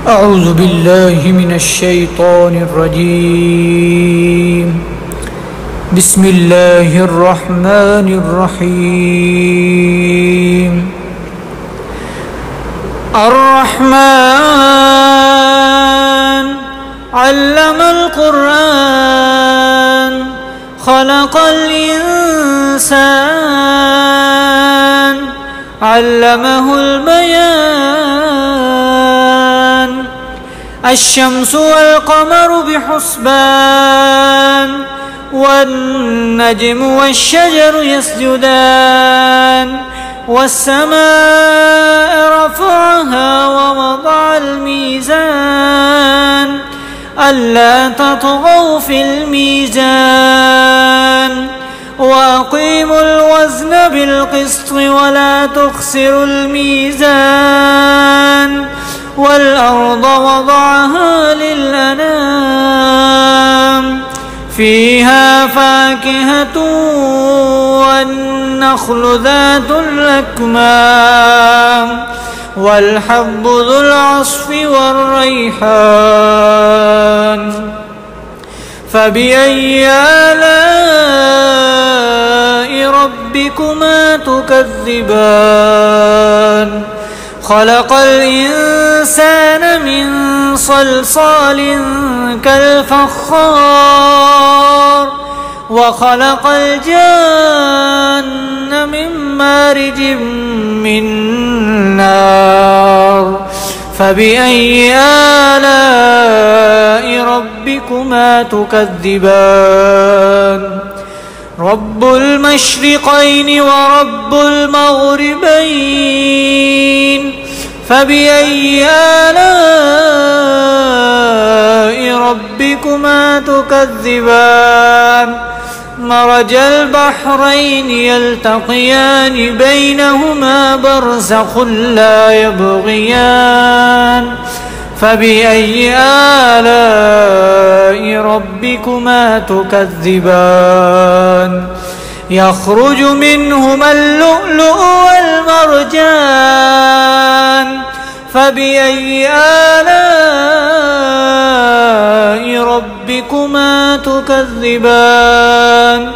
أعوذ بالله من الشيطان الرجيم. بسم الله الرحمن الرحيم. الرحمن علم القرآن خلق الإنسان علمه البيان. الشمس والقمر بحسبان والنجم والشجر يسجدان والسماء رفعها ووضع الميزان ألا تطغوا في الميزان وأقيموا الوزن بالقسط ولا تخسروا الميزان والأرض وضعها للأنام فيها فاكهة والنخل ذات الأكمام والحب ذو العصف والريحان. فبأي آلاء ربكما تكذبان؟ خلق الإنسان من صلصال كالفخار وخلق الجن من مارج من نار. فبأي آلاء ربكما تكذبان؟ رب المشرقين ورب المغربين. فبأي آلاء ربكما تكذبان؟ مرج البحرين يلتقيان بينهما برزخ لا يبغيان. فبأي آلاء ربكما تكذبان؟ يخرج منهما اللؤلؤ والمرجان. فبأي آلاء ربكما تكذبان؟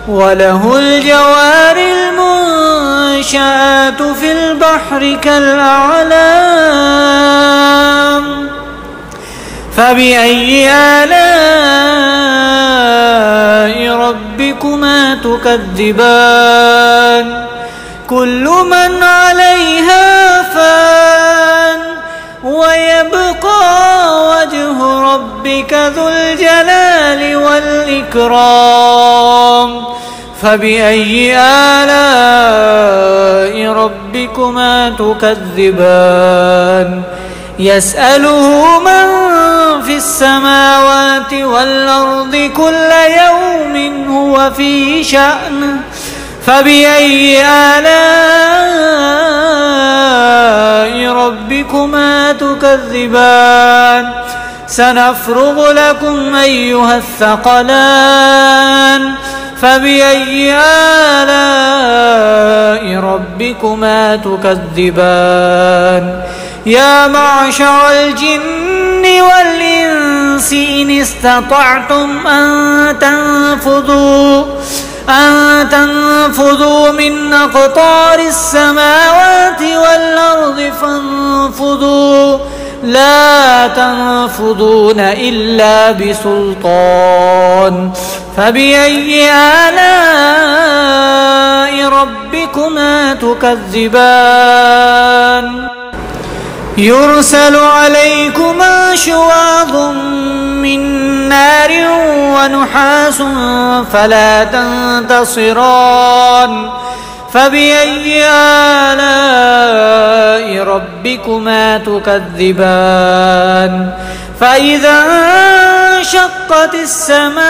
وله الجوار المنشآت في البحر كالأعلام. فبأي آلاء ربكما تكذبان؟ كل من عليها فان ويبقى وجه ربك ذو الجلال والإكرام. فبأي آلاء ربكما تكذبان؟ يسأله من في السماوات والأرض كل يوم هو في شأن. فبأي آلاء ربكما تكذبان؟ سنفرغ لكم أيها الثقلان. فبأي آلاء ربكما تكذبان؟ يا معشر الجن والإنس إن استطعتم أن تنفذوا من أقطار السماوات والأرض فانفذوا لا تنفذون إلا بسلطان. فبأي آلاء ربكما تكذبان؟ يرسل عليكما شواظ من نار ونحاس فلا تنتصران. فبأي آلاء ربكما تكذبان؟ فإذا انشقت السماء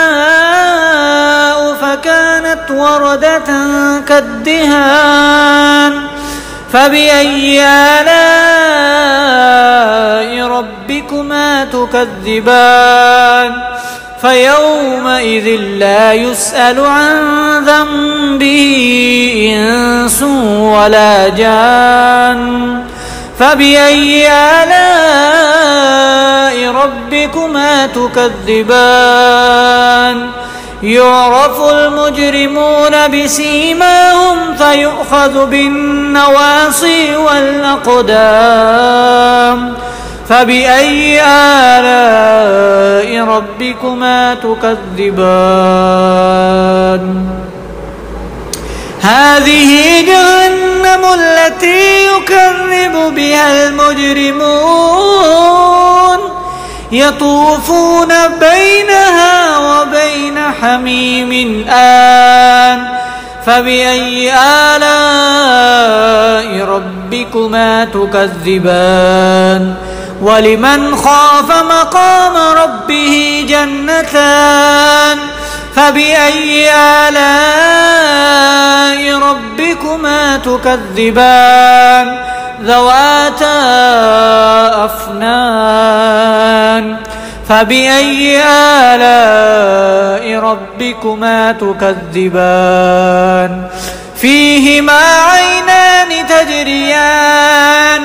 فكانت وردة كالدهان. فبأي آلاء ربكما تكذبان؟ فيومئذ لا يسأل عن ذنبه إنس ولا جان. فبأي آلاء تكذبان يعرف المجرمون بسيماهم فيؤخذ بالنواصي والأقدام فبأي آلاء ربكما تكذبان هذه جهنم التي يكذب بها المجرمون يطوفون بينها وبين حميم آن فبأي آلاء ربكما تكذبان ولمن خاف مقام ربه جنتان فبأي آلاء ربكما تكذبان ذواتا أفنان فبأي آلاء ربكما تكذبان فيهما عينان تجريان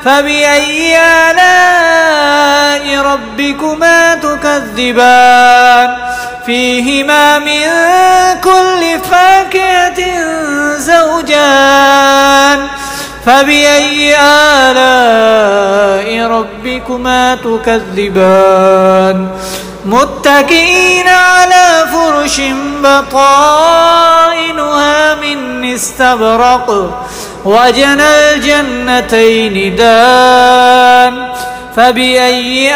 فبأي آلاء ربكما تكذبان فيهما من كل فاكهة زوجان فبأي آلاء ربكما تكذبان متكئين على فرش بطائنها من استبرق وجنى الجنتين دان فبأي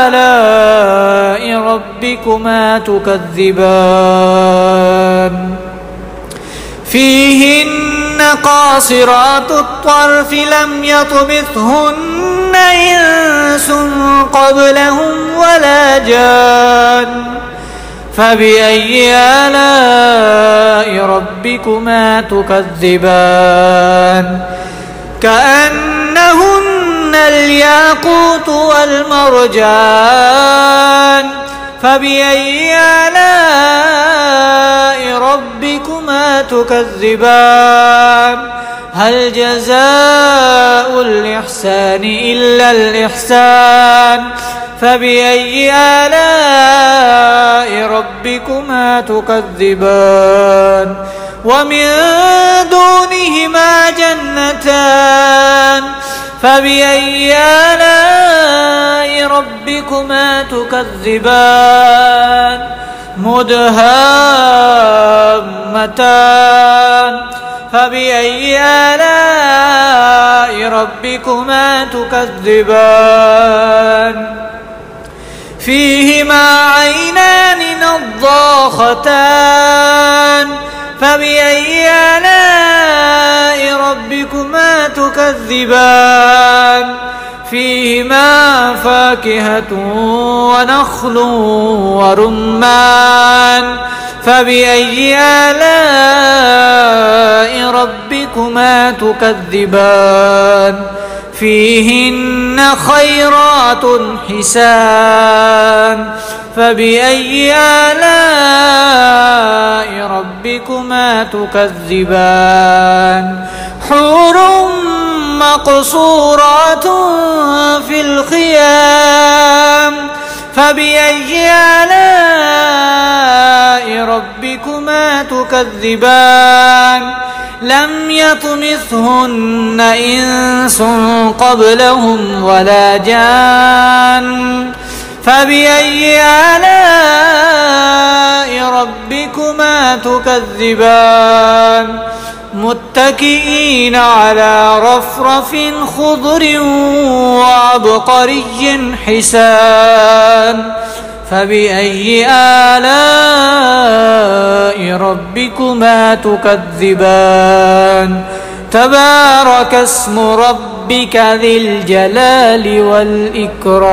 آلاء ربكما تكذبان فيهن قاصرات الطرف لم يطمثهن إنس قبلهم ولا جان فبأي آلاء ربكما تكذبان كأنهن الياقوت والمرجان فبأي آلاء ربكما تكذبان هل جزاء الإحسان إلا الإحسان فبأي آلاء ربكما تكذبان ومن دونهما جنتان فبأي آلاء ربكما تكذبان مدهامتان فبأي آلاء ربكما تكذبان فيهما عينان نضاختان فبأي آلاء ربكما تكذبان فيهما فاكهة ونخل ورمان فبأي آلاء ربكما تكذبان فيهن خيرات حسان فبأي آلاء ربكما تكذبان حور مقصورات في الخيام فبأي آلاء ربكما تكذبان لم يطمثهن إنس قبلهم ولا جان فبأي آلاء ربكما تكذبان متكئين على رفرف خضر وعبقري حسان فبأي آلاء ربكما تكذبان تبارك اسم ربك ذي الجلال والإكرام